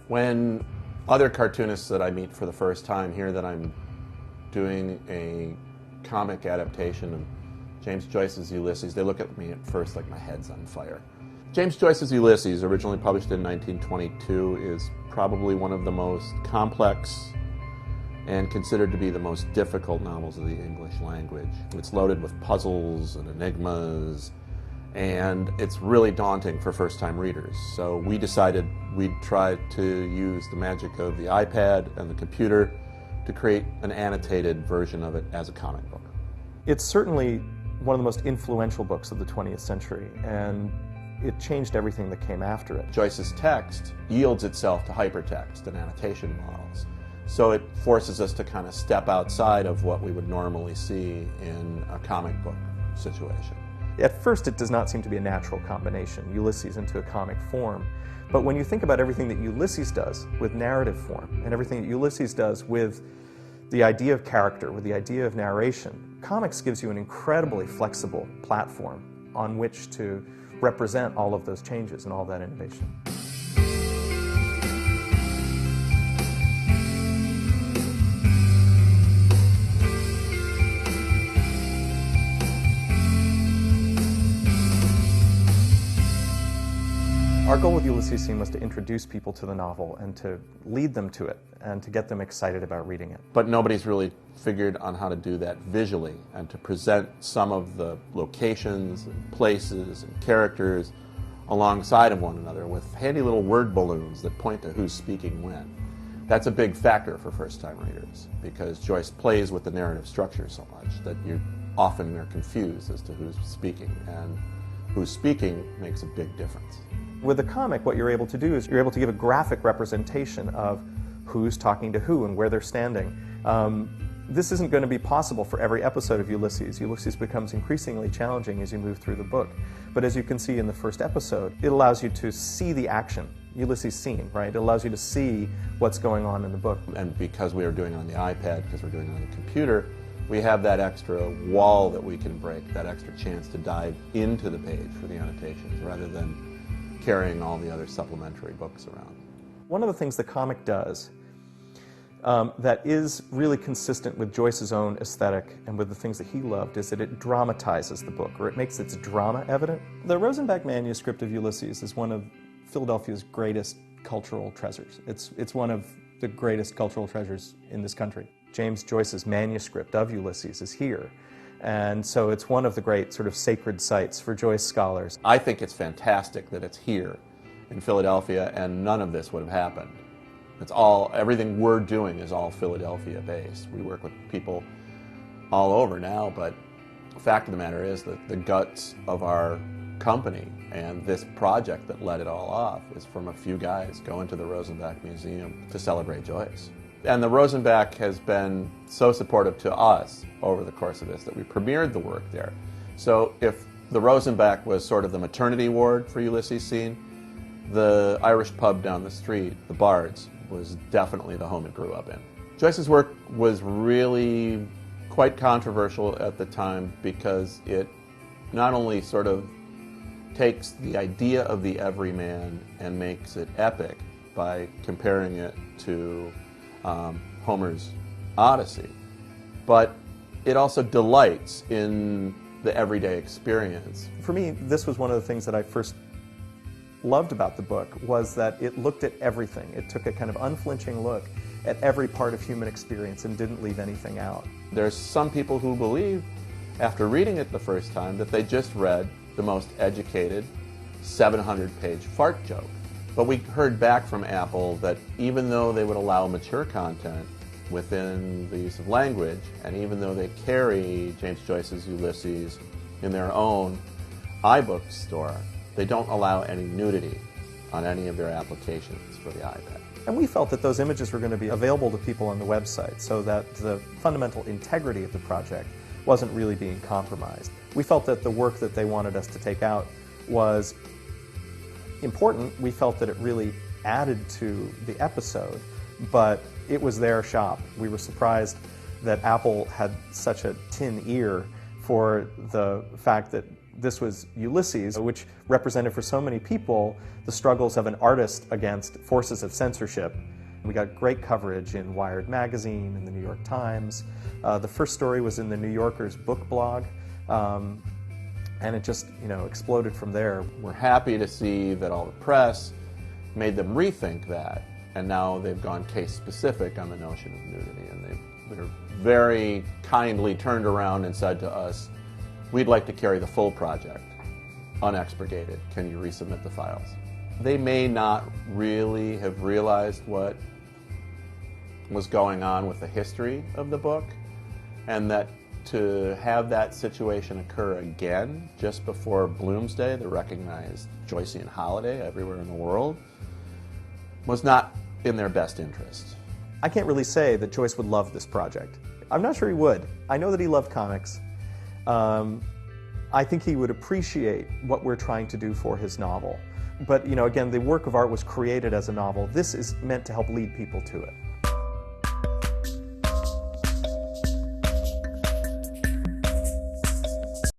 When other cartoonists that I meet for the first time hear that I'm doing a comic adaptation of James Joyce's Ulysses, they look at me at first like my head's on fire. James Joyce's Ulysses, originally published in 1922, is probably one of the most complex and considered to be the most difficult novels of the English language. It's loaded with puzzles and enigmas, and it's really daunting for first-time readers. So we decided we'd try to use the magic of the iPad and the computer to create an annotated version of it as a comic book. It's certainly one of the most influential books of the 20th century, and it changed everything that came after it. Joyce's text yields itself to hypertext and annotation models. So it forces us to kind of step outside of what we would normally see in a comic book situation. At first, it does not seem to be a natural combination, Ulysses into a comic form. But when you think about everything that Ulysses does with narrative form, and everything that Ulysses does with the idea of character, with the idea of narration, comics gives you an incredibly flexible platform on which to represent all of those changes and all that innovation. Our goal with Ulysses scene was to introduce people to the novel and to lead them to it and to get them excited about reading it. But nobody's really figured on how to do that visually and to present some of the locations and places and characters alongside of one another with handy little word balloons that point to who's speaking when. That's a big factor for first-time readers because Joyce plays with the narrative structure so much that you often are confused as to who's speaking, and who's speaking makes a big difference. With a comic, what you're able to do is you're able to give a graphic representation of who's talking to who and where they're standing. This isn't going to be possible for every episode of Ulysses. Ulysses becomes increasingly challenging as you move through the book. But as you can see in the first episode, it allows you to see the action, Ulysses scene, right? It allows you to see what's going on in the book. And because we are doing it on the iPad, because we're doing it on the computer, we have that extra wall that we can break, that extra chance to dive into the page for the annotations rather than carrying all the other supplementary books around. One of the things the comic does that is really consistent with Joyce's own aesthetic and with the things that he loved is that it dramatizes the book, or it makes its drama evident. The Rosenbach manuscript of Ulysses is one of Philadelphia's greatest cultural treasures. It's one of the greatest cultural treasures in this country. James Joyce's manuscript of Ulysses is here. And so it's one of the great sort of sacred sites for Joyce scholars. I think it's fantastic that it's here in Philadelphia, and none of this would have happened. It's all, everything we're doing is all Philadelphia based. We work with people all over now, but the fact of the matter is that the guts of our company and this project that led it all off is from a few guys going to the Rosenbach Museum to celebrate Joyce. And the Rosenbach has been so supportive to us over the course of this that we premiered the work there. So if the Rosenbach was sort of the maternity ward for Ulysses scene, the Irish pub down the street, the Bard's, was definitely the home it grew up in. Joyce's work was really quite controversial at the time because it not only sort of takes the idea of the everyman and makes it epic by comparing it to Homer's Odyssey, but it also delights in the everyday experience. For me, this was one of the things that I first loved about the book, was that it looked at everything. It took a kind of unflinching look at every part of human experience and didn't leave anything out. There's some people who believe, after reading it the first time, that they just read the most educated 700-page fart joke. But we heard back from Apple that even though they would allow mature content within the use of language, and even though they carry James Joyce's Ulysses in their own iBook store, they don't allow any nudity on any of their applications for the iPad. And we felt that those images were going to be available to people on the website so that the fundamental integrity of the project wasn't really being compromised. We felt that the work that they wanted us to take out was important. We felt that it really added to the episode, but it was their shop. We were surprised that Apple had such a tin ear for the fact that this was Ulysses, which represented for so many people the struggles of an artist against forces of censorship. We got great coverage in Wired magazine, in the New York Times. The first story was in the New Yorker's book blog, and it just, exploded from there. We're happy to see that all the press made them rethink that, and now they've gone case-specific on the notion of nudity, and they're very kindly turned around and said to us, we'd like to carry the full project, unexpurgated. Can you resubmit the files? They may not really have realized what was going on with the history of the book, and that to have that situation occur again just before Bloomsday, the recognized Joycean holiday everywhere in the world, was not in their best interest. I can't really say that Joyce would love this project. I'm not sure he would. I know that he loved comics. I think he would appreciate what we're trying to do for his novel. But, again, the work of art was created as a novel. This is meant to help lead people to it.